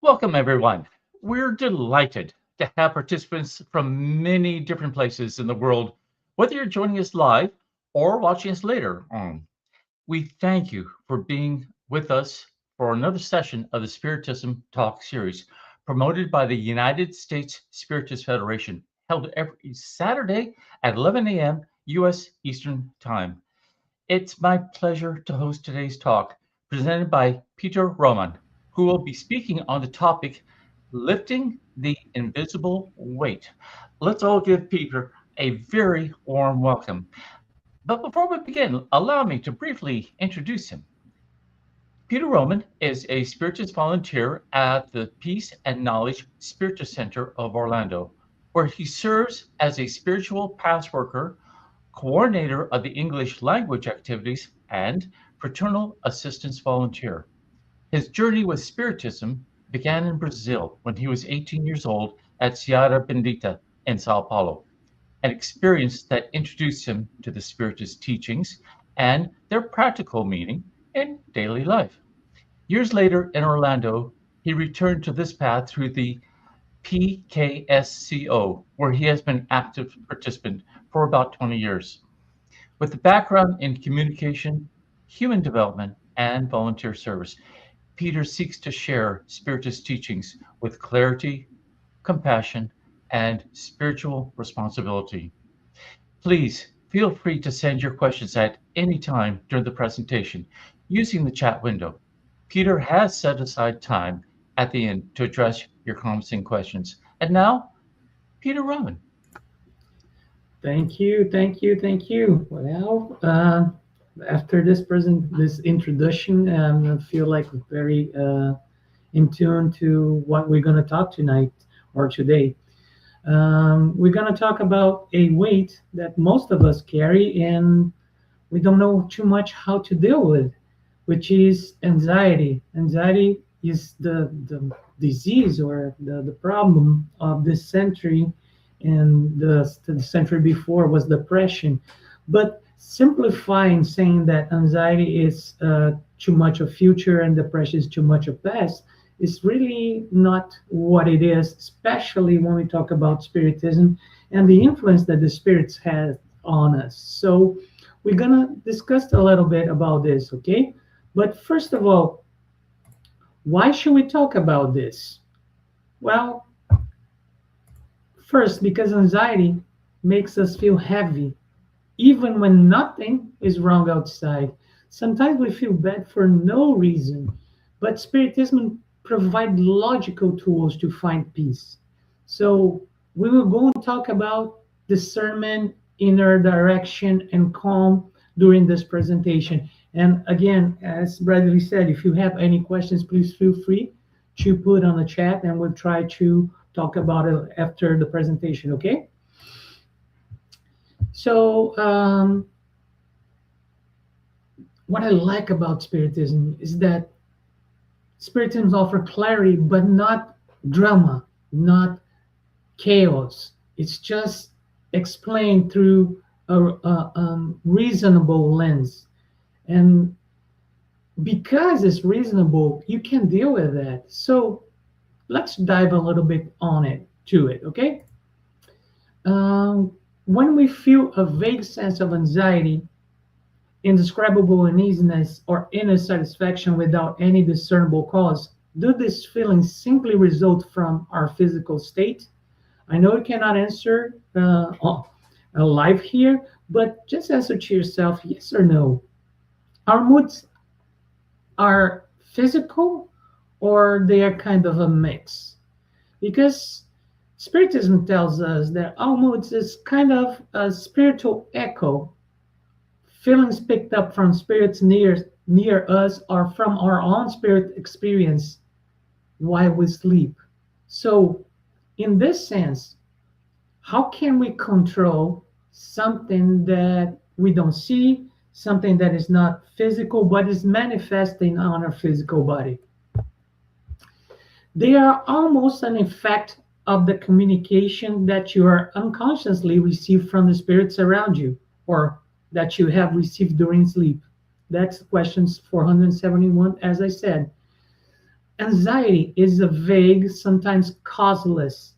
Welcome, everyone. We're delighted to have participants from many different places in the world, whether you're joining us live or watching us later on. We thank you for being with us for another session of the Spiritism Talk series, promoted by the United States Spiritist Federation, held every Saturday at 11 a.m. U.S. Eastern Time. It's my pleasure to host today's talk, presented by Peter Roman, who will be speaking on the topic Lifting the Invisible Weight. Let's all give Peter a very warm welcome. But before we begin, allow me to briefly introduce him. Peter Roman is a Spiritist volunteer at the Peace and Knowledge Spiritist Center of Orlando, where he serves as a spiritual path worker, coordinator of the English language activities, and fraternal assistance volunteer. His journey with Spiritism began in Brazil when he was 18 years old at Seara Bendita in São Paulo, an experience that introduced him to the Spiritist teachings and their practical meaning in daily life. Years later in Orlando, he returned to this path through the PKSCO, where he has been active participant for about 20 years. With a background in communication, human development, and volunteer service, Peter seeks to share Spiritist teachings with clarity, compassion, and spiritual responsibility. Please feel free to send your questions at any time during the presentation using the chat window. Peter has set aside time at the end to address your comments and questions. And now, Peter Roman. Thank you, thank you, thank you. Well, after this introduction, I feel like very in tune to what we're going to talk tonight or today. We're going to talk about a weight that most of us carry and we don't know too much how to deal with, which is anxiety. Anxiety is the disease or the problem of this century, and the century before was depression. But simplifying, saying that anxiety is too much of future and depression is too much of past, is really not what it is, especially when we talk about Spiritism and the influence that the spirits have on us. So we're gonna discuss a little bit about this, okay? But first of all, why should we talk about this? Well, first, because anxiety makes us feel heavy, even when nothing is wrong outside. Sometimes we feel bad for no reason, but Spiritism provides logical tools to find peace. So we will go and talk about discernment, inner direction, and calm during this presentation. And again, as Bradley said, if you have any questions, please feel free to put on the chat and we'll try to talk about it after the presentation, okay? So what I like about Spiritism is that Spiritism offers clarity, but not drama, not chaos. It's just explained through a reasonable lens. And because it's reasonable, you can deal with that. So let's dive a little bit on it, to it, okay? When we feel a vague sense of anxiety, indescribable uneasiness, or inner satisfaction without any discernible cause, do these feelings simply result from our physical state? I know you cannot answer live here, but just answer to yourself, yes or no. Our moods are physical or they are kind of a mix? Because Spiritism tells us that our moods is kind of a spiritual echo, feelings picked up from spirits near us or from our own spirit experience while we sleep. So in this sense, how can we control something that we don't see, something that is not physical but is manifesting on our physical body? They are almost an effect of the communication that you are unconsciously received from the spirits around you, or that you have received during sleep. That's questions 471, as I said. Anxiety is a vague, sometimes causeless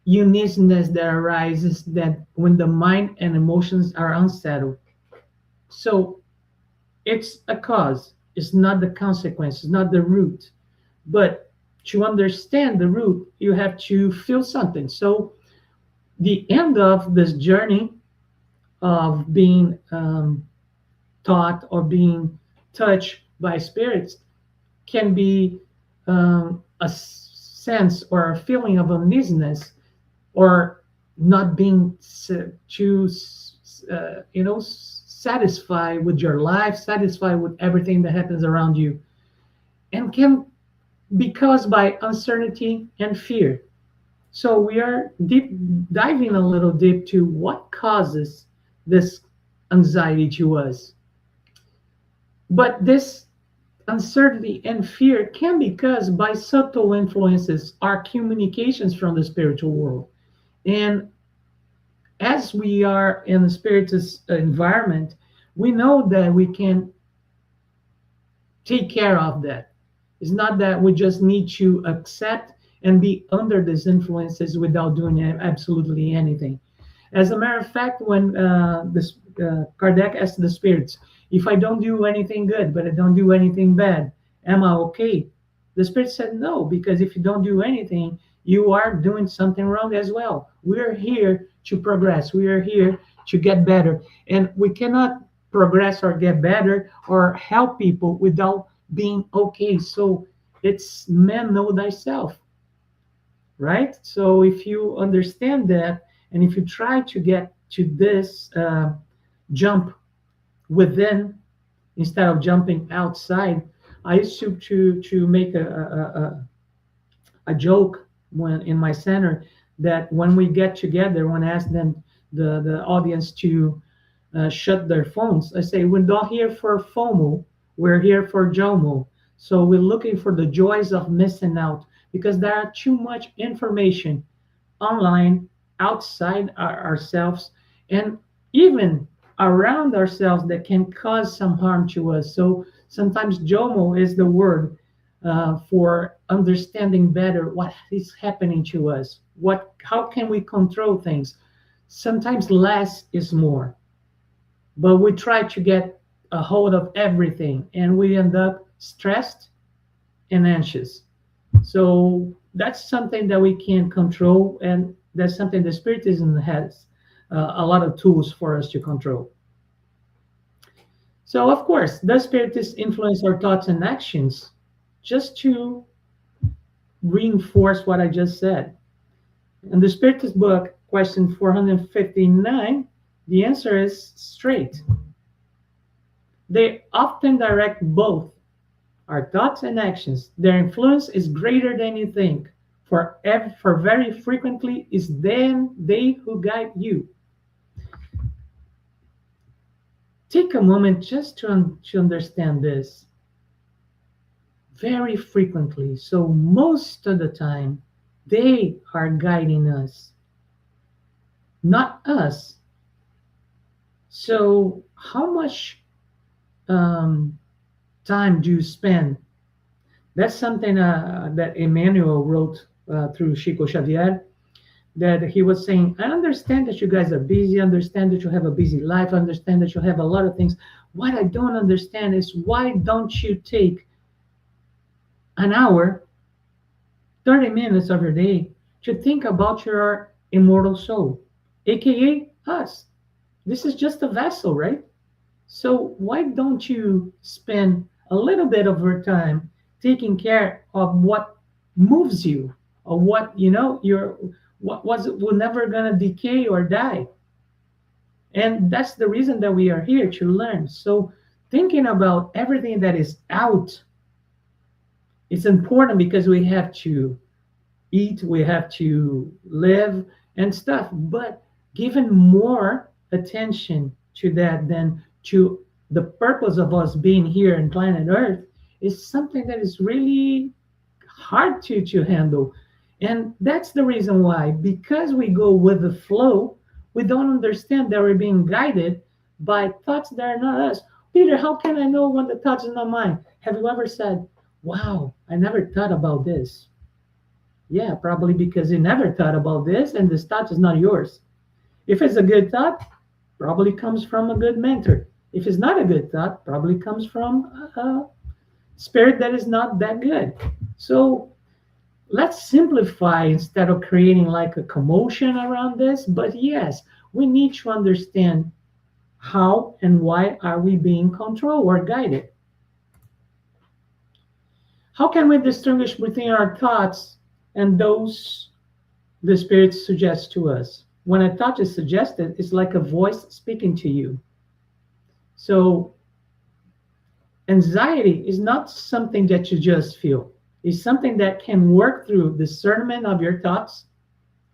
uneasiness that arises that when the mind and emotions are unsettled. So it's a cause, it's not the consequence, it's not the root. But to understand the root, you have to feel something. So the end of this journey of being taught or being touched by spirits can be a sense or a feeling of uneasiness or not being too satisfied with your life, satisfied with everything that happens around you, and can be caused by uncertainty and fear. So we are deep diving a little deep to what causes this anxiety to us. But this uncertainty and fear can be caused by subtle influences, our communications from the spiritual world. And as we are in the spiritist environment, we know that we can take care of that. It's not that we just need to accept and be under these influences without doing absolutely anything. As a matter of fact, when Kardec asked the spirits, if I don't do anything good, but I don't do anything bad, am I okay? The spirit said no, because if you don't do anything, you are doing something wrong as well. We're here to progress. We are here to get better. And we cannot progress or get better or help people without being okay. So it's man know thyself, right? So if you understand that, and if you try to get to this jump within instead of jumping outside, I used to make a joke when in my center that when we get together, when I ask them the audience to shut their phones, I say we're not here for FOMO, we're here for JOMO. So we're looking for the joys of missing out because there are too much information online, outside ourselves, and even around ourselves that can cause some harm to us. So sometimes JOMO is the word for understanding better what is happening to us. How can we control things? Sometimes less is more, but we try to get a hold of everything, and we end up stressed and anxious. So that's something that we can control, and that's something the Spiritism has a lot of tools for us to control. So, of course, does Spiritists influence our thoughts and actions? Just to reinforce what I just said. In the Spiritist book, question 459, the answer is straight. They often direct both our thoughts and actions. Their influence is greater than you think, for very frequently is then they who guide you. Take a moment just to understand this. Very frequently, so most of the time, they are guiding us, not us. So how much time do you spend? That's something that Emmanuel wrote through Chico Xavier, that he was saying, I understand that you guys are busy, I understand that you have a busy life, I understand that you have a lot of things. What I don't understand is why don't you take an hour, 30 minutes of your day to think about your immortal soul, aka us. This is just a vessel, right? So why don't you spend a little bit of your time taking care of what moves you, or what what was will never gonna decay or die? And that's the reason that we are here to learn. So thinking about everything that is out, it's important because we have to eat, we have to live and stuff, but giving more attention to that than to the purpose of us being here in planet Earth is something that is really hard to handle. And that's the reason why, because we go with the flow, we don't understand that we're being guided by thoughts that are not us. Peter, how can I know when the thoughts are not mine? Have you ever said, wow, I never thought about this. Yeah, probably because you never thought about this and this thought is not yours. If it's a good thought, probably comes from a good mentor. If it's not a good thought, probably comes from a spirit that is not that good. So let's simplify instead of creating like a commotion around this. But yes, we need to understand how and why are we being controlled or guided. How can we distinguish between our thoughts and those the spirit suggests to us? When a thought is suggested, it's like a voice speaking to you. So anxiety is not something that you just feel. It's something that can work through discernment of your thoughts.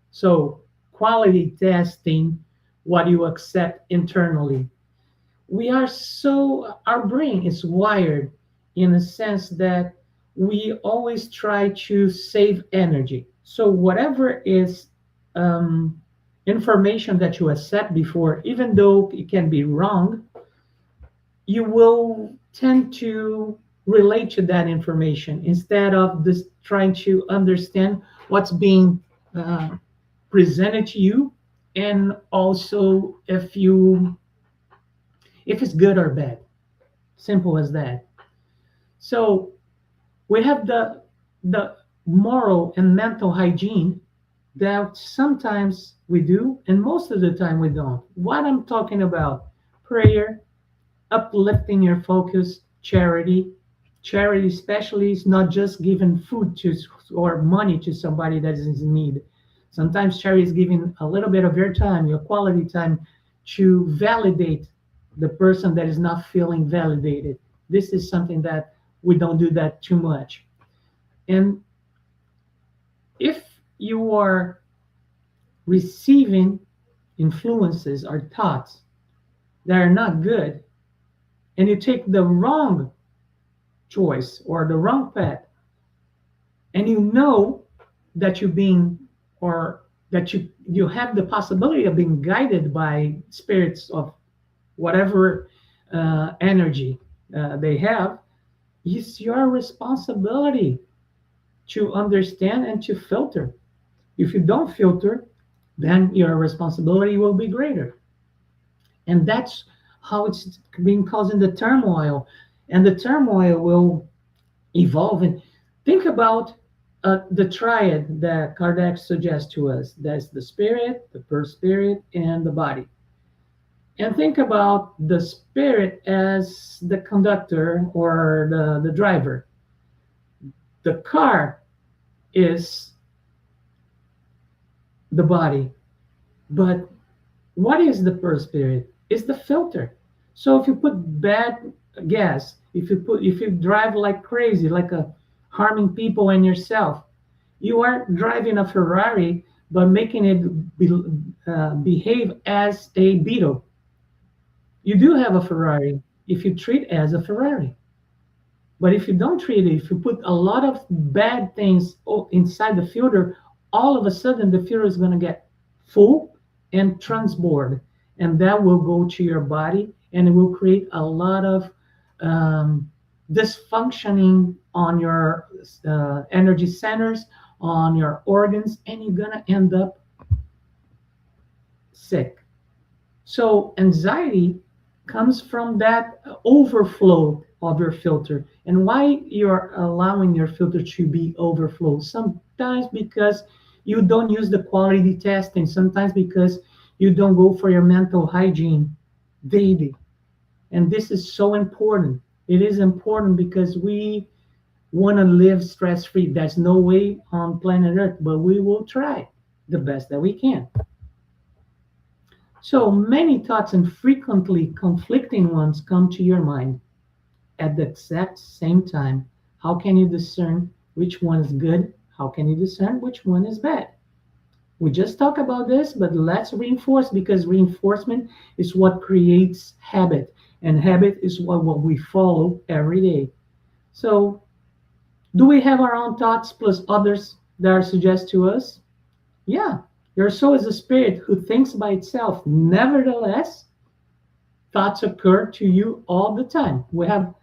So quality testing what you accept internally. We are so, our brain is wired in a sense that we always try to save energy. So whatever is information that you accept before, even though it can be wrong, you will tend to relate to that information instead of this trying to understand what's being uh, presented to you, and also if it's good or bad. Simple as that. So we have the moral and mental hygiene that sometimes we do and most of the time we don't. What I'm talking about: prayer, uplifting your focus, charity. Charity especially is not just giving food to or money to somebody that is in need. Sometimes charity is giving a little bit of your time, your quality time, to validate the person that is not feeling validated. This is something that we don't do that too much. And if you are receiving influences or thoughts that are not good, and you take the wrong choice or the wrong path, and you know that you're being, or that you have the possibility of being guided by spirits of whatever energy they have, it's your responsibility to understand and to filter. If you don't filter, then your responsibility will be greater. And that's how it's being causing the turmoil. And the turmoil will evolve. And think about the triad that Kardec suggests to us. That's the spirit, the first spirit, and the body. And think about the spirit as the conductor or the driver. The car is the body. But what is the first spirit? It's the filter. So if you put bad gas, if you drive like crazy, like a harming people and yourself, you are driving a Ferrari but making it behave as a Beetle. You do have a Ferrari if you treat it as a Ferrari. But if you don't treat it, if you put a lot of bad things inside the filter, all of a sudden the filter is going to get full and transboard. And that will go to your body and it will create a lot of dysfunctioning on your energy centers, on your organs, and you're going to end up sick. So anxiety comes from that overflow of your filter. And why you're allowing your filter to be overflow? Sometimes because you don't use the quality testing, sometimes because you don't go for your mental hygiene daily. And this is so important. It is important because we want to live stress free. There's no way on planet Earth, but we will try the best that we can. So many thoughts and frequently conflicting ones come to your mind at the exact same time. How can you discern which one is good? How can you discern which one is bad? We just talked about this, but let's reinforce, because reinforcement is what creates habit, and habit is what we follow every day. So, do we have our own thoughts plus others that are suggested to us? Yeah, your soul is a spirit who thinks by itself. Nevertheless, thoughts occur to you all the time. We have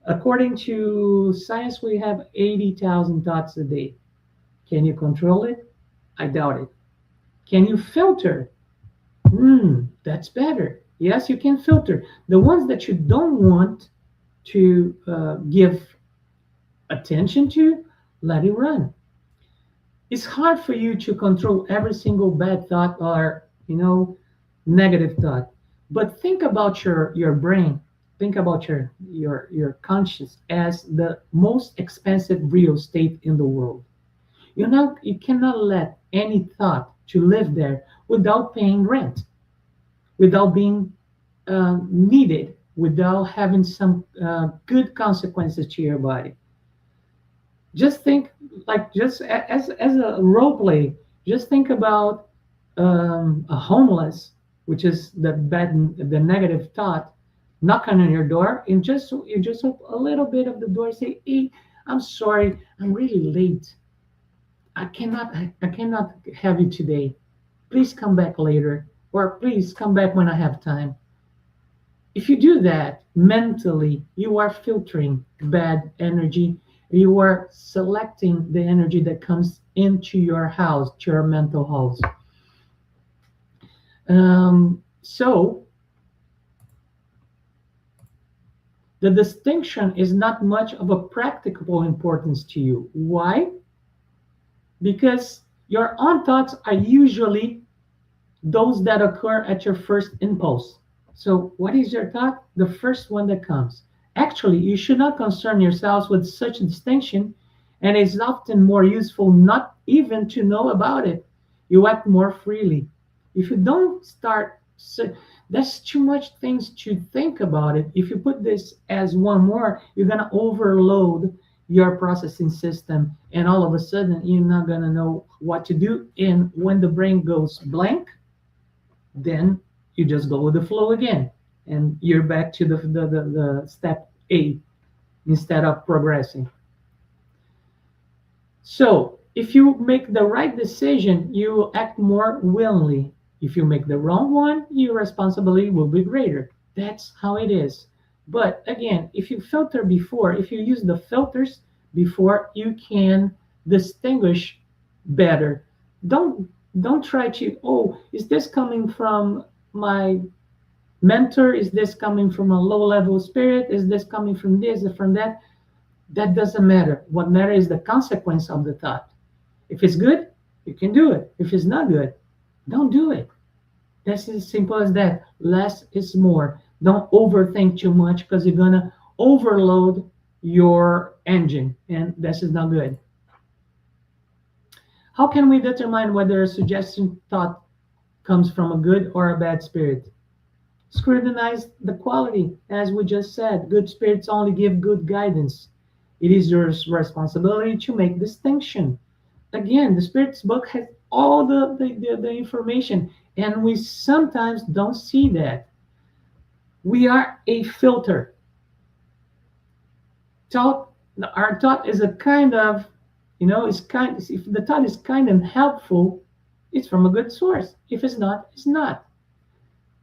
According to science, we have 80,000 thoughts a day. Can you control it? I doubt it. Can you filter? That's better. Yes, you can filter. The ones that you don't want to give attention to, let it run. It's hard for you to control every single bad thought or, negative thought. But think about your brain. Think about your conscience as the most expensive real estate in the world. You cannot let any thought to live there without paying rent, without being needed, without having some good consequences to your body. Just think, like, just as a role play, just think about a homeless, which is the negative thought, knocking on your door, and just open a little bit of the door, say, hey, I'm sorry, I'm really late. I cannot have you today. Please come back later, or please come back when I have time. If you do that mentally, you are filtering bad energy. You are selecting the energy that comes into your house, to your mental house. So the distinction is not much of a practical importance to you. Why? Because your own thoughts are usually those that occur at your first impulse. So, what is your thought? The first one that comes. Actually, you should not concern yourselves with such distinction, and it's often more useful not even to know about it. You act more freely. If you don't start, so, there's too much things to think about it. If you put this as one more, you're going to overload your processing system, and all of a sudden, you're not going to know what to do. And when the brain goes blank, then you just go with the flow again, and you're back to the step A instead of progressing. So if you make the right decision, you will act more willingly. If you make the wrong one, your responsibility will be greater. That's how it is. But again, if you filter before, if you use the filters before, you can distinguish better. Don't try to, oh, is this coming from my mentor? Is this coming from a low level spirit? Is this coming from this or from that? That doesn't matter. What matters is the consequence of the thought. If it's good, you can do it. If it's not good, don't do it. That's as simple as that. Less is more. Don't overthink too much, because you're going to overload your engine, and this is not good. How can we determine whether a suggestion thought comes from a good or a bad spirit? Scrutinize the quality. As we just said, good spirits only give good guidance. It is your responsibility to make distinction. Again, the Spirit's book has all the information, and we sometimes don't see that. We are a filter. Thought, our thought is a kind of, if the thought is kind and helpful, it's from a good source. If it's not, it's not.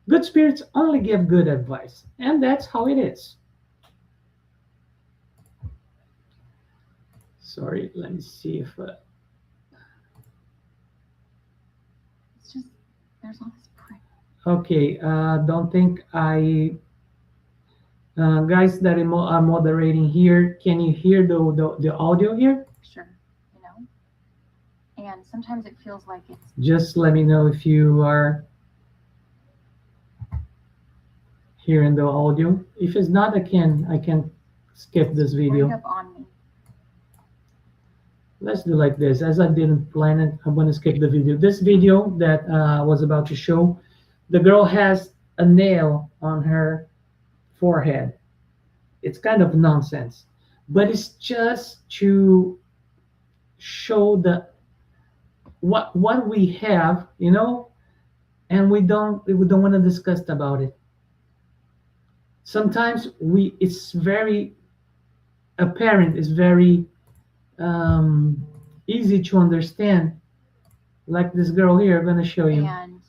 Good spirits only give good advice, and that's how it is. Sorry, let me see if It's just, there's all this pressure. okay. Don't think guys that are moderating here. Can you hear the audio here? Sure, and sometimes it feels like it's Just let me know if you are hearing the audio. If it's not, I can skip this right video. up on me. Let's do like this. As I didn't plan it, I'm going to skip the video. This video that I was about to show, the girl has a nail on her forehead. It's kind of nonsense, but it's just to show what we have, and we don't want to discuss about it. Sometimes it's very apparent, it's very easy to understand. Like this girl here, I'm going to show you. And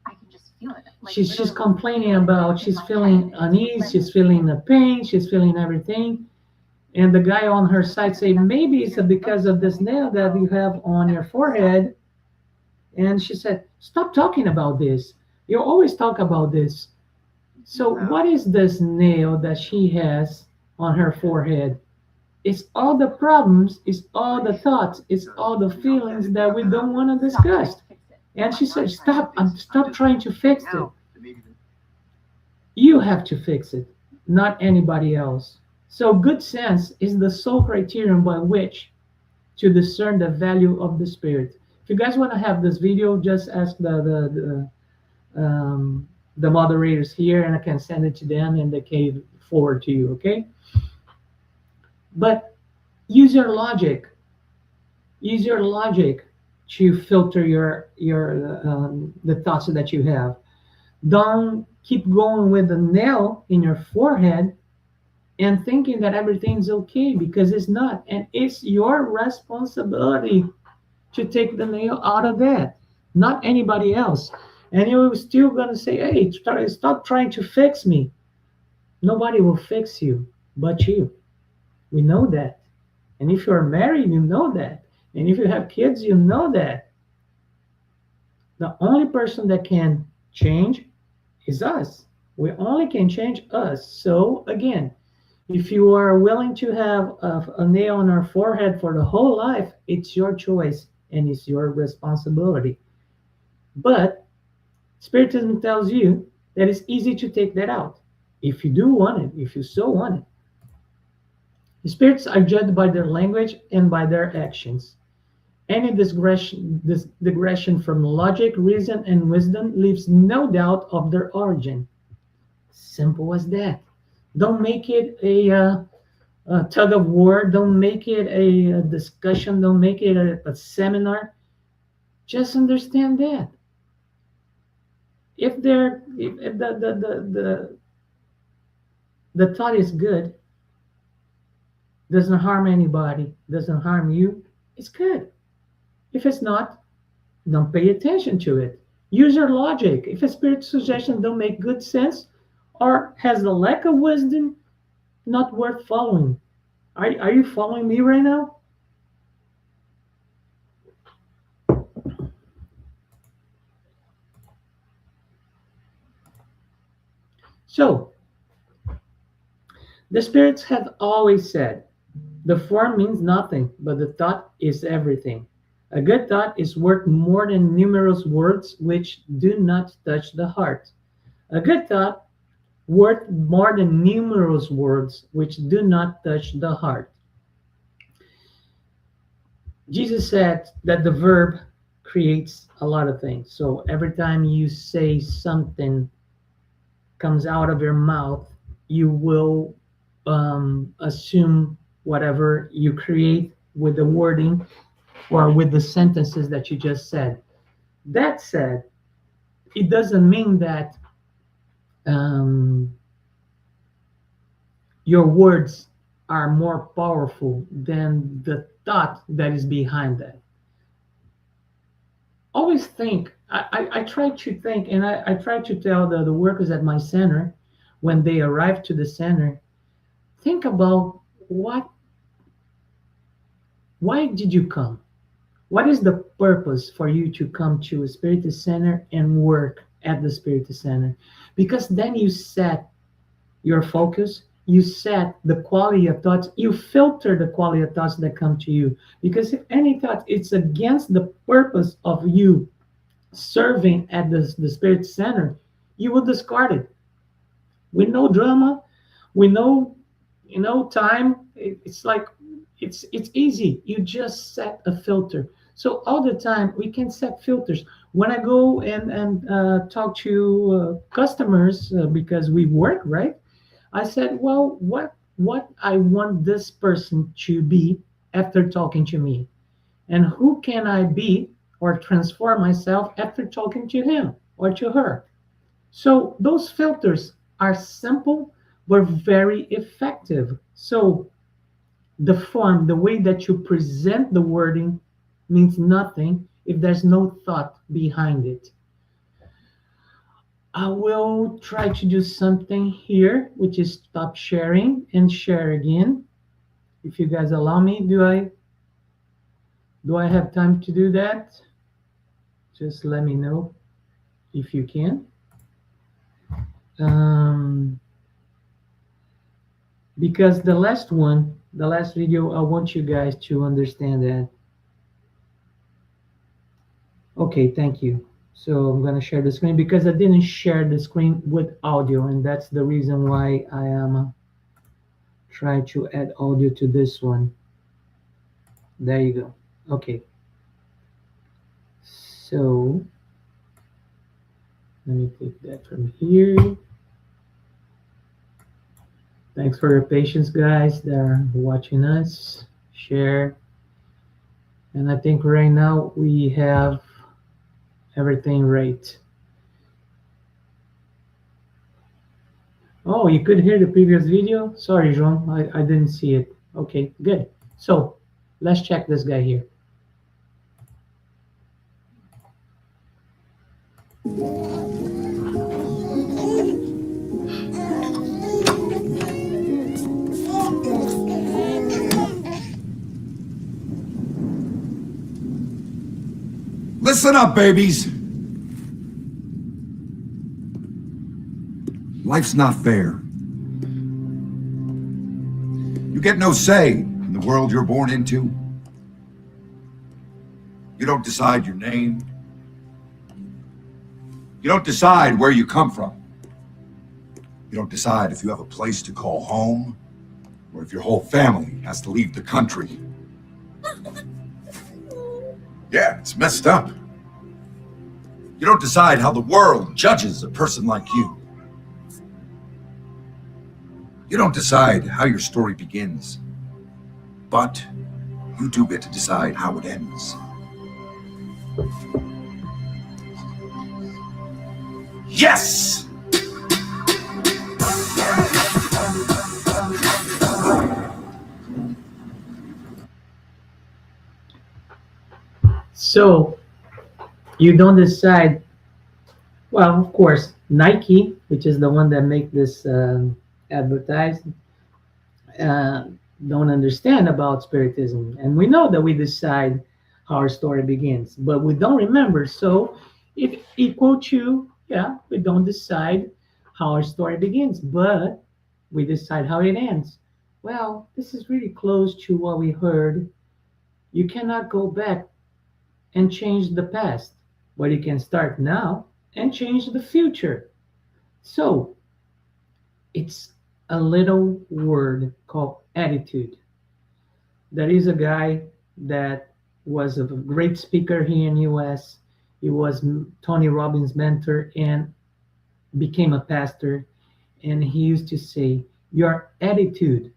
I can just feeling it. Like, She's literally, complaining like, about, in she's my feeling head, it's unease, like, she's feeling the pain, she's feeling everything. And the guy on her side say, maybe it's because of this nail that you have on your forehead. And she said, stop talking about this. You always talk about this. So what is this nail that she has on her forehead? It's all the problems, it's all the thoughts, it's all the feelings that we don't want to stop trying discuss. to fix it. And she said, Stop trying to stop trying to fix it. Now, maybe You have to fix it, not anybody else. So good sense is the sole criterion by which to discern the value of the spirit. If you guys want to have this video, just ask the moderators here, and I can send it to them, and they can forward to you. Okay. But use your logic. Use your logic to filter your the thoughts that you have. Don't keep going with the nail in your forehead and thinking that everything's okay, because it's not. And it's your responsibility to take the nail out of that, not anybody else. And you're still going to say, hey, stop trying to fix me. Nobody will fix you but you. We know that. And if you're married, you know that. And if you have kids, you know that. The only person that can change is us. We only can change us. So again, if you are willing to have a nail on our forehead for the whole life, it's your choice and it's your responsibility. But Spiritism tells you that it's easy to take that out if you do want it, if you so want it. The spirits are judged by their language and by their actions. Any digression from logic, reason, and wisdom leaves no doubt of their origin. Simple as that. Don't make it a tug of war. Don't make it a discussion. Don't make it a seminar. Just understand that. If the thought is good, doesn't harm anybody, doesn't harm you, it's good. If it's not, don't pay attention to it. Use your logic. If a spirit suggestion don't make good sense or has a lack of wisdom, not worth following. Are you following me right now? So, the spirits have always said, the form means nothing, but the thought is everything. A good thought is worth more than numerous words which do not touch the heart. A good thought worth more than numerous words which do not touch the heart. Jesus said that the verb creates a lot of things. So every time you say something comes out of your mouth, you will assume whatever you create with the wording or with the sentences that you just said. That said, it doesn't mean that your words are more powerful than the thought that is behind that. Always think. I try to think, and I try to tell the workers at my center when they arrive to the center, think about why did you come? What is the purpose for you to come to a Spiritist center and work at the Spiritist center? Because then you set your focus, you set the quality of thoughts, you filter the quality of thoughts that come to you. Because if any thought it's against the purpose of you serving at the Spirit center, you will discard it. With no drama, with no time, it's like it's easy. You just set a filter. So all the time we can set filters. When I go and talk to customers because we work, right? I said, well, what I want this person to be after talking to me, and who can I be or transform myself after talking to him or to her. So those filters are simple but very effective. So the form, the way that you present the wording means nothing if there's no thought behind it. I will try to do something here, which is stop sharing and share again. If you guys allow me, do I have time to do that? Just let me know if you can. Because the last video, I want you guys to understand that. Okay, thank you. So I'm going to share the screen because I didn't share the screen with audio, and that's the reason why I am trying to add audio to this one. There you go. Okay. So let me take that from here. Thanks for your patience, guys that are watching us. Share. And I think right now we have everything right. Oh, you could hear the previous video? Sorry, Jean, I didn't see it. Okay, good. So let's check this guy here. Listen up, babies. Life's not fair. You get no say in the world you're born into. You don't decide your name. You don't decide where you come from. You don't decide if you have a place to call home, or if your whole family has to leave the country. Yeah, it's messed up. You don't decide how the world judges a person like you. You don't decide how your story begins, but you do get to decide how it ends. Yes! So you don't decide. Well, of course, Nike, which is the one that make this advertising, don't understand about Spiritism, and we know that we decide how our story begins, but we don't remember. So if equal to, yeah, we don't decide how our story begins, but we decide how it ends. Well, this is really close to what we heard. You cannot go back and change the past, but you can start now and change the future. So it's a little word called attitude. There is a guy that was a great speaker here in US. He was Tony Robbins' mentor and became a pastor. And he used to say, your attitude,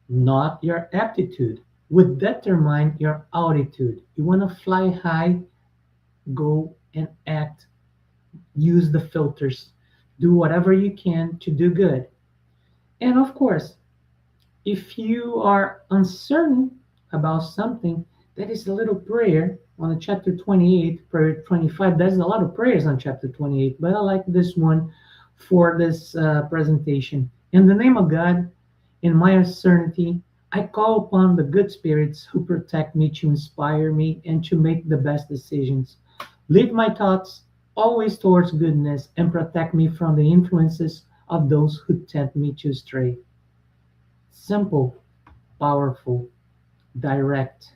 not your aptitude, would determine your altitude. You want to fly high, go and act, use the filters, do whatever you can to do good. And of course, if you are uncertain about something, that is a little prayer on the chapter 28, prayer 25. There's a lot of prayers on chapter 28, but I like this one for this presentation. In the name of God, in my uncertainty, I call upon the good spirits who protect me to inspire me and to make the best decisions. Lead my thoughts always towards goodness and protect me from the influences of those who tempt me to stray. Simple, powerful, direct.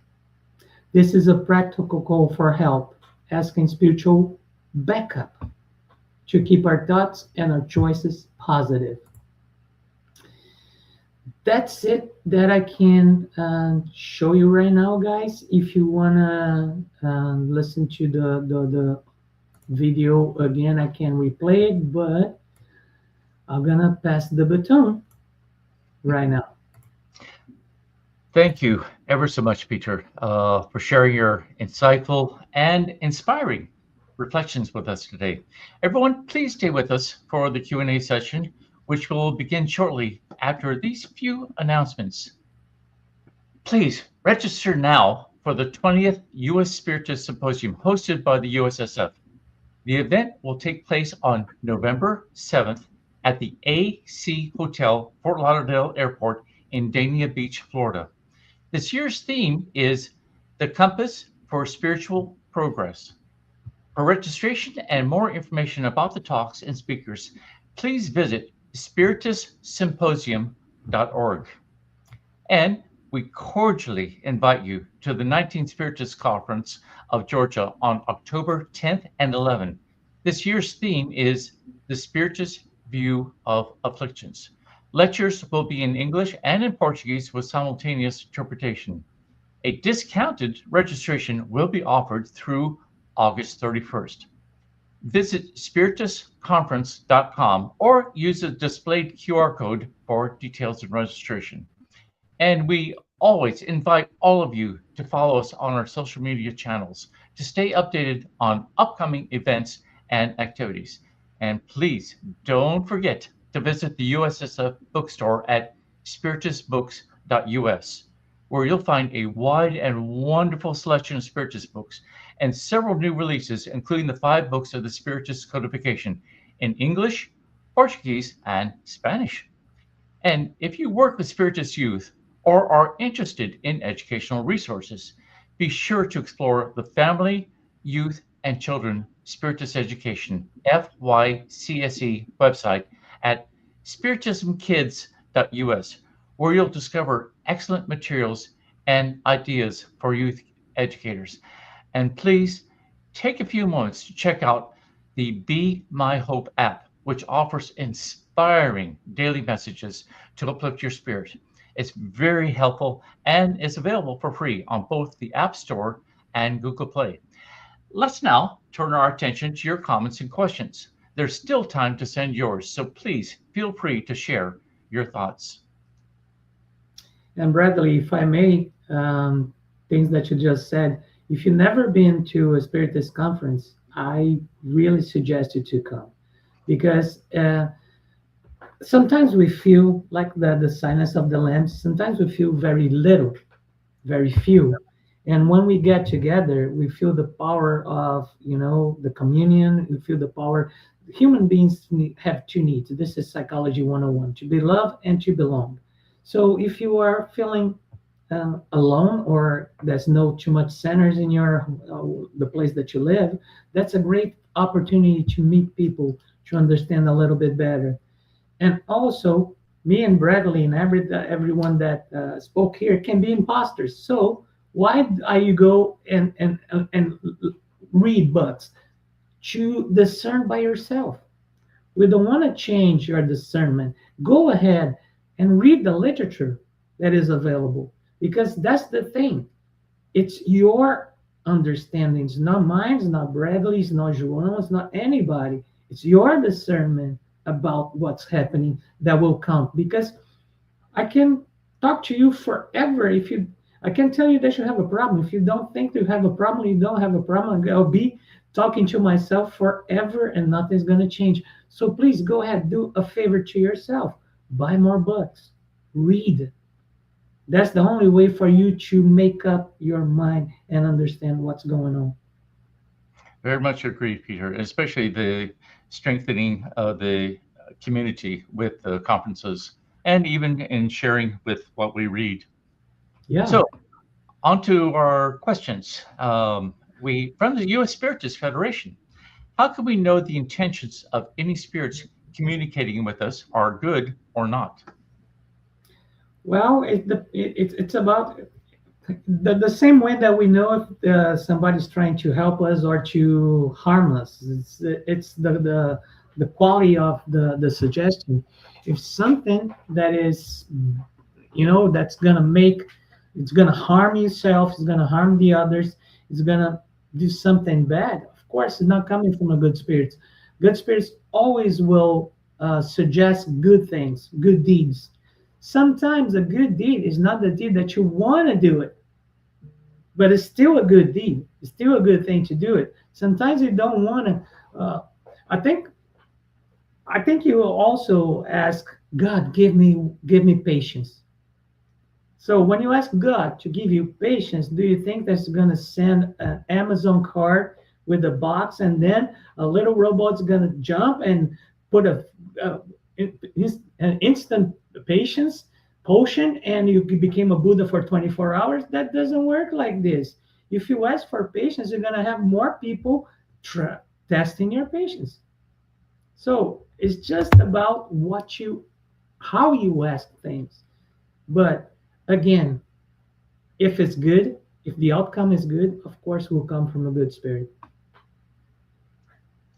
This is a practical call for help, asking spiritual backup to keep our thoughts and our choices positive. That's it that I can show you right now, guys. If you wanna listen to the video again, I can replay it, but I'm gonna pass the baton right now. Thank you ever so much, Peter, for sharing your insightful and inspiring reflections with us today. Everyone, please stay with us for the Q&A session, which will begin shortly after these few announcements. Please register now for the 20th U.S. Spiritist Symposium hosted by the USSF. The event will take place on November 7th at the AC Hotel, Fort Lauderdale Airport in Dania Beach, Florida. This year's theme is The Compass for Spiritual Progress. For registration and more information about the talks and speakers, please visit spiritussymposium.org. And we cordially invite you to the 19th Spiritist Conference of Georgia on October 10th and 11th. This year's theme is The Spiritist View of Afflictions. Lectures will be in English and in Portuguese with simultaneous interpretation. A discounted registration will be offered through August 31st. Visit spiritusconference.com or use the displayed QR code for details and registration. And we always invite all of you to follow us on our social media channels to stay updated on upcoming events and activities. And please don't forget to visit the USSF bookstore at spiritistbooks.us, where you'll find a wide and wonderful selection of Spiritist books and several new releases, including the 5 books of the Spiritist codification in English, Portuguese, and Spanish. And if you work with Spiritist youth or are interested in educational resources, be sure to explore the Family, Youth, and Children Spiritist Education FYCSE website at spiritismkids.us, where you'll discover excellent materials and ideas for youth educators. And please take a few moments to check out the Be My Hope app, which offers inspiring daily messages to uplift your spirit. It's very helpful and is available for free on both the App Store and Google Play. Let's now turn our attention to your comments and questions. There's still time to send yours, so please feel free to share your thoughts. And Bradley, if I may, things that you just said, if you've never been to a Spiritist conference, I really suggest you to come, because sometimes we feel like the silence of the lambs. Sometimes we feel very little, very few. And when we get together, we feel the power of, the communion. We feel the power. Human beings have 2 needs. This is Psychology 101, to be loved and to belong. So if you are feeling alone, or there's no too much centers in the place that you live, that's a great opportunity to meet people, to understand a little bit better. And also, me and Bradley and everyone that spoke here can be imposters. So why you go and read books? To discern by yourself. We don't want to change your discernment. Go ahead and read the literature that is available, because that's the thing. It's your understanding. It's not mine, it's not Bradley's, not Joan's, not anybody. It's your discernment about what's happening that will count. Because I can talk to you forever. I can tell you that you have a problem. If you don't think you have a problem, you don't have a problem. I'll be talking to myself forever and nothing's going to change. So please go ahead, do a favor to yourself. Buy more books. Read. That's the only way for you to make up your mind and understand what's going on. Very much agree, Peter, especially the strengthening of the community with the conferences and even in sharing with what we read. Yeah. So on to our questions. From the U.S. Spiritist Federation, how can we know the intentions of any spirits communicating with us are good or not? Well, it's about the same way that we know if somebody's trying to help us or to harm us. It's the quality of the suggestion. If something that is, that's it's gonna harm yourself, it's gonna harm the others, it's gonna do something bad, of course it's not coming from a good spirit. Good spirits always will suggest good things, good deeds. Sometimes a good deed is not the deed that you want to do it, but it's still a good deed. It's still a good thing to do it. Sometimes you don't want to. I think you will also ask God, give me patience. So when you ask God to give you patience, do you think that's going to send an Amazon card with a box, and then a little robot's gonna jump and put an instant patience potion, and you became a Buddha for 24 hours. That doesn't work like this. If you ask for patience, you're gonna have more people testing your patience. So it's just about how you ask things. But again, if it's good, if the outcome is good, of course, will come from a good spirit.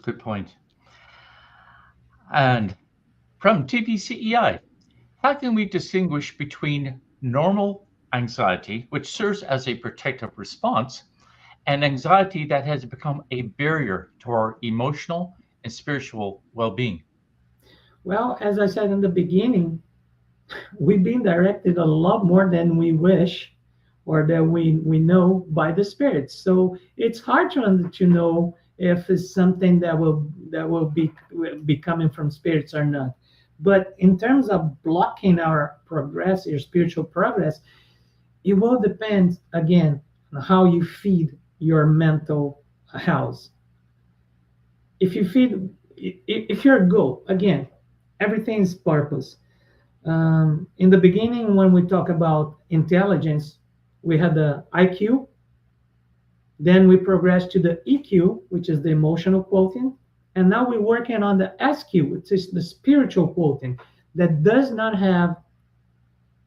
Good point. And from TVCEI, how can we distinguish between normal anxiety, which serves as a protective response, and anxiety that has become a barrier to our emotional and spiritual well-being? Well, as I said in the beginning, we've been directed a lot more than we wish or that we know by the spirits. So it's hard to know if it's something that will be coming from spirits or not. But in terms of blocking our progress, your spiritual progress, it will depend again on how you feed your mental house. If your goal, again, everything is purpose. In the beginning, when we talk about intelligence, we had the IQ, then we progressed to the EQ, which is the emotional quotient, and now we're working on the SQ, which is the spiritual quotient, that does not have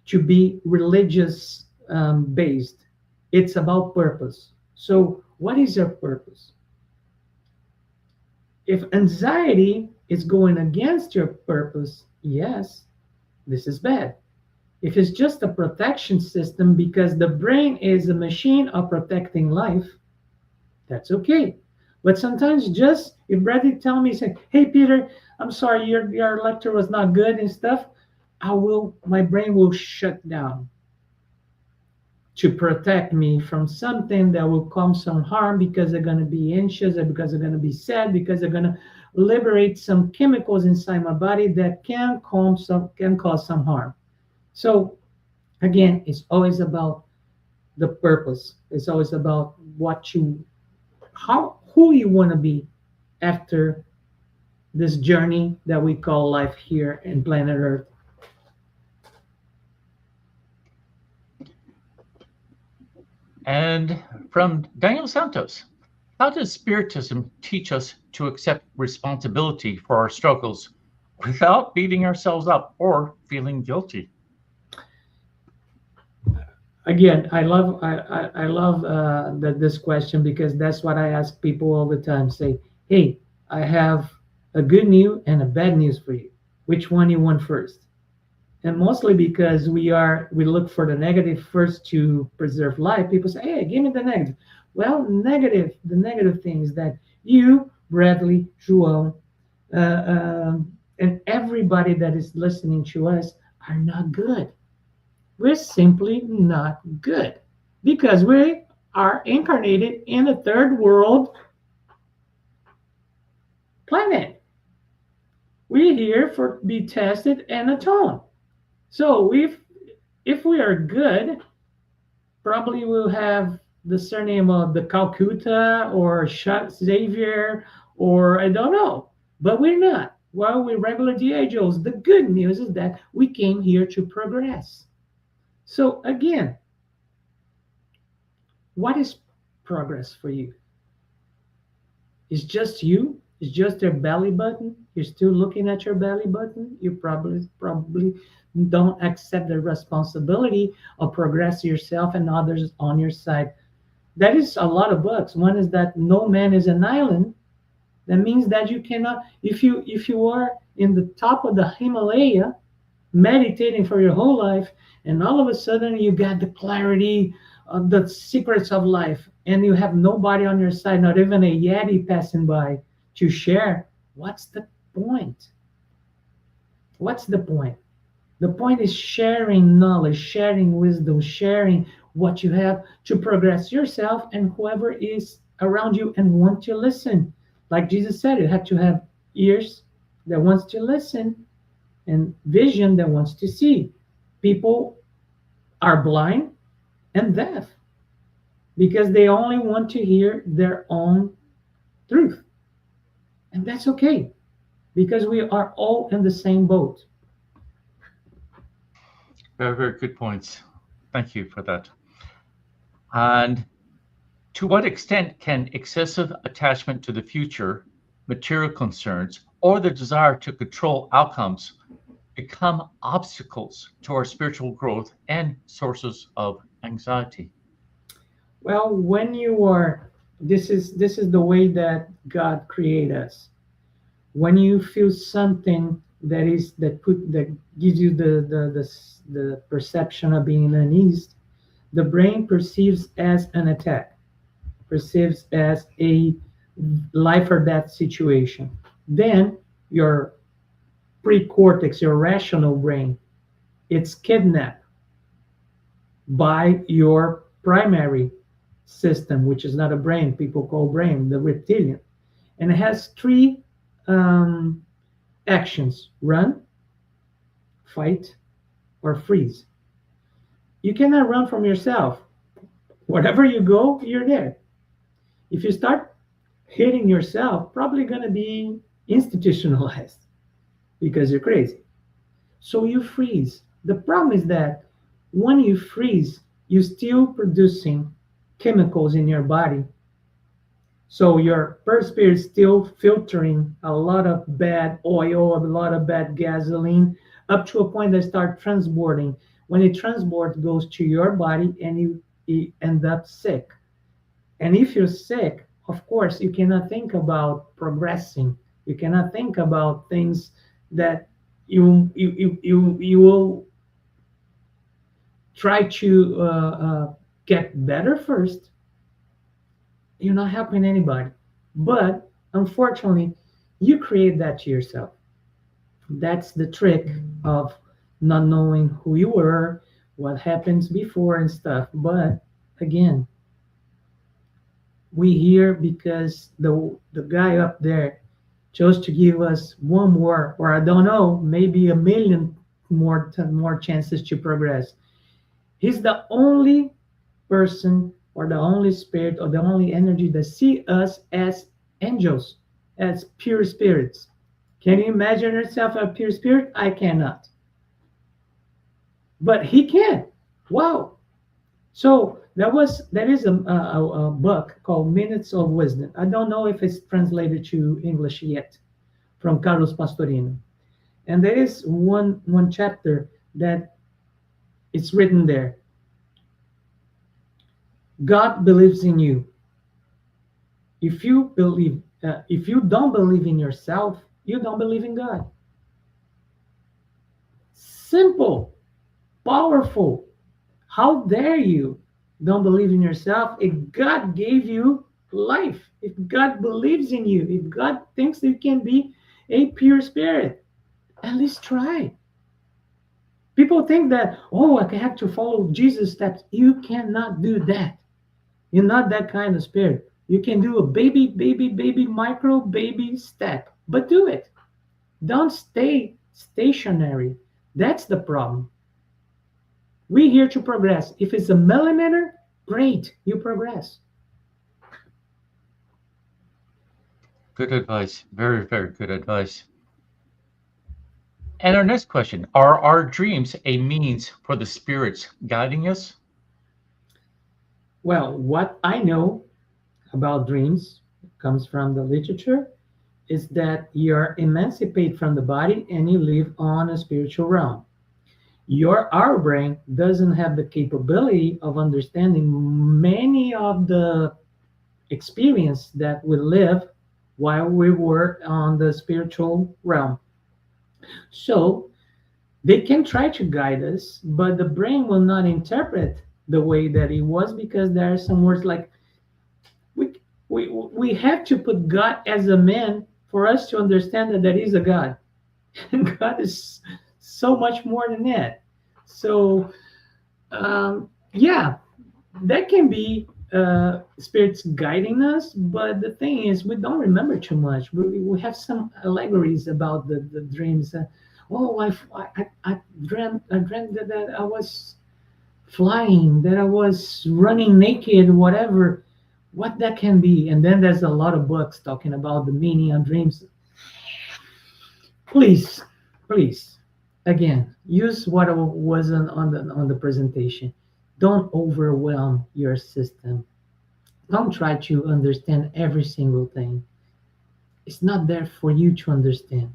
to be religious based. It's about purpose. So, what is your purpose? If anxiety is going against your purpose, yes, this is bad. If it's just a protection system because the brain is a machine of protecting life, that's okay. But sometimes just if Bradley tell me, say, hey Peter, I'm sorry, your lecture was not good and stuff, my brain will shut down to protect me from something that will cause some harm, because they're going to be anxious, or because they're going to be sad, because they're going to liberate some chemicals inside my body that can cause some harm. So again, it's always about the purpose. It's always about who you want to be after this journey that we call life here in planet Earth. And from Daniel Santos, how does Spiritism teach us to accept responsibility for our struggles without beating ourselves up or feeling guilty? Again, I love this question, because that's what I ask people all the time. Say, hey, I have a good news and a bad news for you. Which one you want first? And mostly because we look for the negative first to preserve life. People say, hey, give me the negative. Well, the negative things that you, Bradley, João, and everybody that is listening to us are not good. We're simply not good, because we are incarnated in a third world planet. We're here to be tested and atone. So if we are good, probably we'll have the surname of the Calcutta or Xavier, or I don't know, but we're not. Well, we're regular G.I. Joes. The good news is that we came here to progress. So again, what is progress for you? It's just you? It's just your belly button? You're still looking at your belly button? You probably don't accept the responsibility of progress yourself and others on your side. That is a lot of books. One is that no man is an island. That means that you cannot, if you are in the top of the Himalaya, meditating for your whole life, and all of a sudden you got the clarity of the secrets of life, and you have nobody on your side, not even a Yeti passing by to share, what's the point? What's the point? The point is sharing knowledge, sharing wisdom, sharing what you have to progress yourself and whoever is around you and want to listen. Like Jesus said, you have to have ears that wants to listen and vision that wants to see. People are blind and deaf because they only want to hear their own truth. And that's okay, because we are all in the same boat. Very, very good points. Thank you for that. And to what extent can excessive attachment to the future, material concerns, or the desire to control outcomes become obstacles to our spiritual growth and sources of anxiety? Well, when you are, this is the way that God created us. When you feel something that gives you the perception of being uneasy, the brain perceives as an attack, perceives as a life or death situation. Then your pre-cortex, your rational brain, it's kidnapped by your primary system, which is not a brain, people call brain, the reptilian. And it has three um, actions: run, fight, or freeze. You cannot run from yourself. Wherever you go, you're there. If you start hitting yourself, probably going to be institutionalized because you're crazy. So you freeze. The problem is that when you freeze, you're still producing chemicals in your body. So your first spirit is still filtering a lot of bad oil, a lot of bad gasoline, up to a point that start transporting. When it transports, goes to your body, and you end up sick. And if you're sick, of course, you cannot think about progressing. You cannot think about things that you will try to get better first. You're not helping anybody. But unfortunately, you create that to yourself. That's the trick of not knowing who you were, what happens before and stuff. But again, we here because the guy up there chose to give us one more, or I don't know, maybe a million more chances to progress. He's the only person or the only spirit or the only energy that see us as angels, as pure spirits. Can you imagine yourself a pure spirit? I cannot. But he can. Wow. So that is a book called Minutes of Wisdom. I don't know if it's translated to English yet, from Carlos Pastorino. And there is one chapter that it's written there. God believes in you. If you don't believe in yourself, you don't believe in God. Simple, powerful. How dare you don't believe in yourself if God gave you life, if God believes in you, if God thinks that you can be a pure spirit? At least try. People think that, oh, I have to follow Jesus' steps. You cannot do that. You're not that kind of spirit. You can do a baby, micro baby step, but do it. Don't stay stationary. That's the problem. We're here to progress. If it's a millimeter, great, you progress. Good advice. Very, very good advice. And our next question, are our dreams a means for the spirits guiding us? Well, what I know about dreams comes from the literature is that you're emancipated from the body and you live on a spiritual realm. Our brain doesn't have the capability of understanding many of the experience that we live while we were on the spiritual realm. So they can try to guide us, but the brain will not interpret the way that it was, because there are some words like we have to put God as a man for us to understand that there is a God. And God is so much more than that. So yeah, that can be spirits guiding us, but the thing is we don't remember too much. We have some allegories about the dreams. Oh, I dreamt that I was flying, that I was running naked, whatever. what that can be. And then there's a lot of books talking about the meaning of dreams. Please, please, again, use what was on the presentation. Don't overwhelm your system. Don't try to understand every single thing. It's not there for you to understand.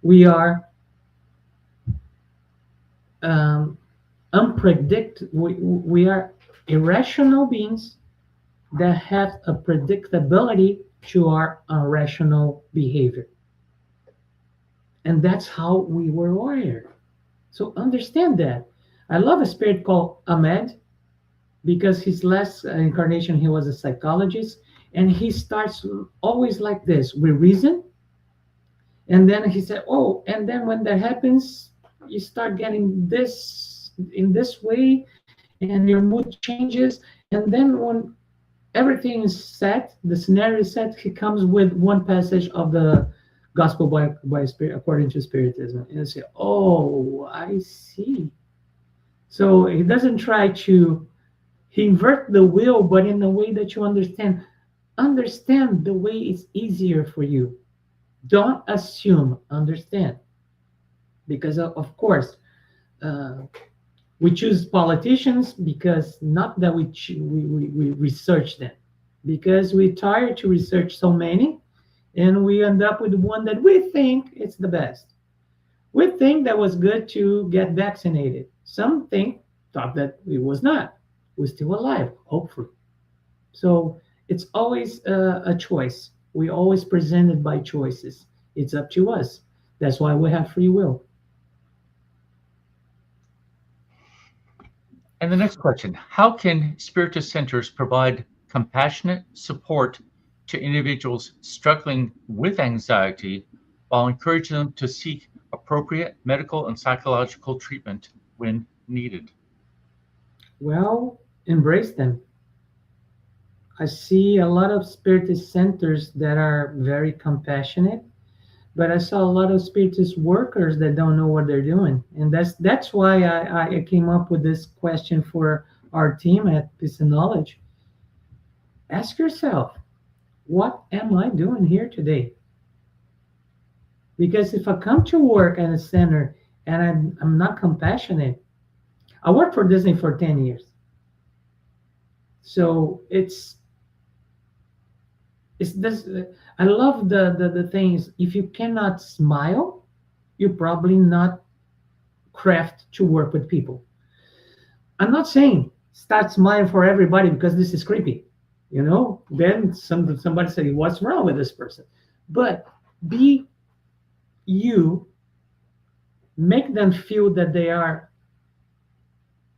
We are um, we are irrational beings that have a predictability to our irrational behavior. And that's how we were wired. So understand that. I love a spirit called Ahmed because his last incarnation, he was a psychologist. And he starts always like this. We reason. And then he said, oh, and then when that happens, you start getting this in this way, and your mood changes. And then when everything is set, the scenario is set, he comes with one passage of the gospel by spirit according to Spiritism. And you say, oh, I see. So he doesn't try to invert the wheel, but in a way that you understand. Understand the way it's easier for you. Don't assume, understand. Because of course, we choose politicians because not that we research them, because we're tired to research so many, and we end up with one that we think it's the best. We think that was good to get vaccinated. Some thought that it was not. We're still alive, hopefully. So it's always a choice. We always presented by choices. It's up to us. That's why we have free will. And the next question, how can Spiritist centers provide compassionate support to individuals struggling with anxiety while encouraging them to seek appropriate medical and psychological treatment when needed? Well, embrace them. I see a lot of Spiritist centers that are very compassionate, but I saw a lot of Spiritist workers that don't know what they're doing. And that's why I came up with this question for our team at Peace and Knowledge. Ask yourself, what am I doing here today? Because if I come to work at a center and I'm not compassionate, I worked for Disney for 10 years. So it's this. I love the things. If you cannot smile, you're probably not craft to work with people. I'm not saying start smiling for everybody because this is creepy. Then somebody say, what's wrong with this person? But be you. Make them feel that they are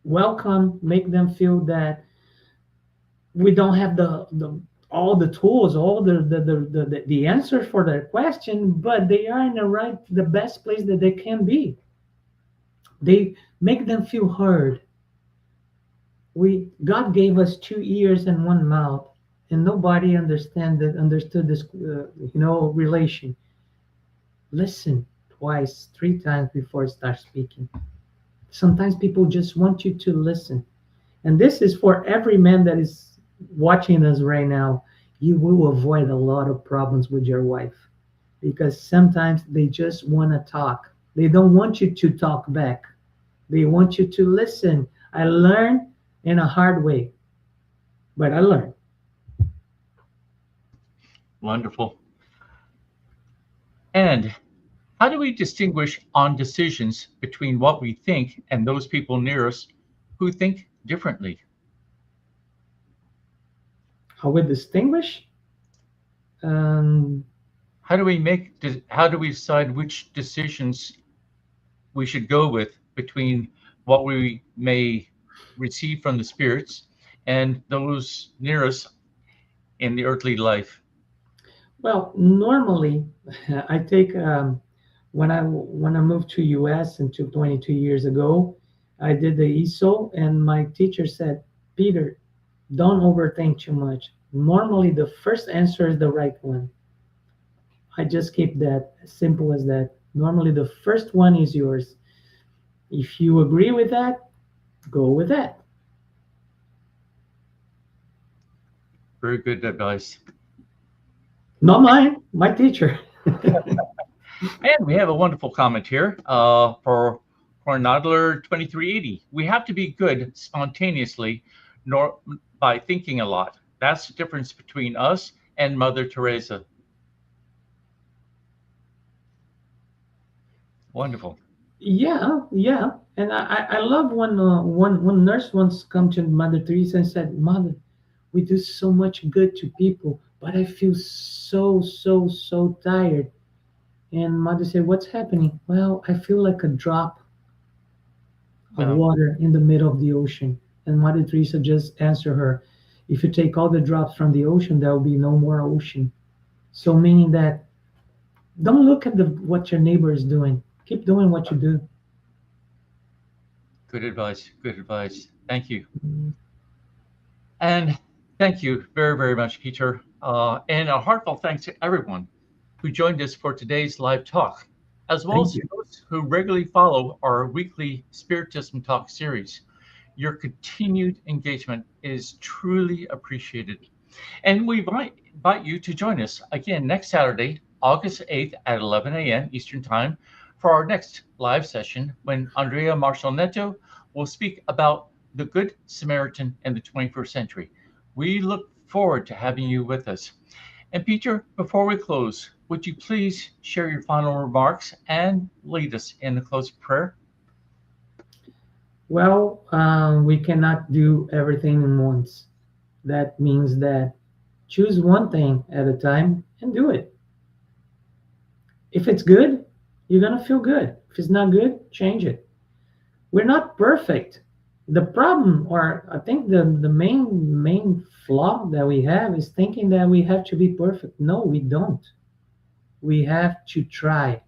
welcome. Make them feel that we don't have all the tools, all the answers for their question, but they are in the best place that they can be. They make them feel heard. God gave us 2 ears and 1 mouth, and nobody understood this relation. Listen twice, 3 times before you start speaking. Sometimes people just want you to listen. And this is for every man that is watching us right now. You will avoid a lot of problems with your wife because sometimes they just want to talk. They don't want you to talk back. They want you to listen. I learned in a hard way, but I learned. Wonderful. And how do we distinguish on decisions between what we think and those people near us who think differently? How we distinguish? How do we decide which decisions we should go with between what we may receive from the spirits and those near us in the earthly life? Well, normally I take when I moved to US and 22 years ago, I did the ESO, and my teacher said, Peter, don't overthink too much. Normally the first answer is the right one. I just keep that as simple as that. Normally the first one is yours. If you agree with that, go with that. Very good advice. Not mine, my teacher. And we have a wonderful comment here for Noddler 2380. We have to be good spontaneously, nor by thinking a lot. That's the difference between us and Mother Teresa. Wonderful. Yeah, yeah. And I love when one nurse once come to Mother Teresa and said, Mother, we do so much good to people, but I feel so tired. And Mother said, what's happening? Well, I feel like a drop of Wow. water in the middle of the ocean. And Mother Teresa just answered her, if you take all the drops from the ocean, there will be no more ocean. So meaning that don't look at what your neighbor is doing. Keep doing what you do. Good advice. Good advice. Thank you. And thank you very, very much, Peter. And a heartfelt thanks to everyone who joined us for today's live talk, as well Thank as you. those who regularly follow our weekly Spiritism Talk series. Your continued engagement is truly appreciated. And we invite you to join us again next Saturday, August 8th at 11 a.m. Eastern Time for our next live session when Andrea Marshall Neto will speak about the Good Samaritan in the 21st century. We look forward to having you with us. And Peter, before we close, would you please share your final remarks and lead us in the closing prayer? Well, we cannot do everything in once. That means that choose one thing at a time and do it. If it's good, you're going to feel good. If it's not good, change it. We're not perfect. The problem, or I think the main flaw that we have is thinking that we have to be perfect. No, we don't. We have to try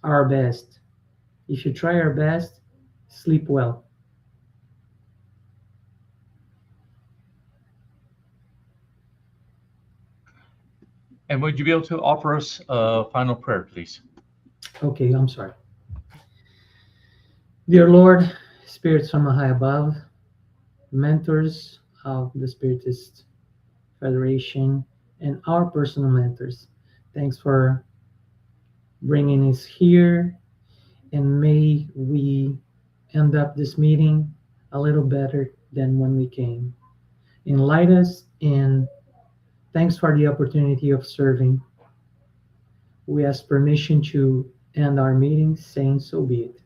our best. If you try our best, sleep well. And would you be able to offer us a final prayer, please? Okay, I'm sorry. Dear Lord, spirits from high above, mentors of the Spiritist Federation, and our personal mentors, thanks for bringing us here, and may we end up this meeting a little better than when we came. Enlighten us, and thanks for the opportunity of serving. We ask permission to end our meeting, saying so be it.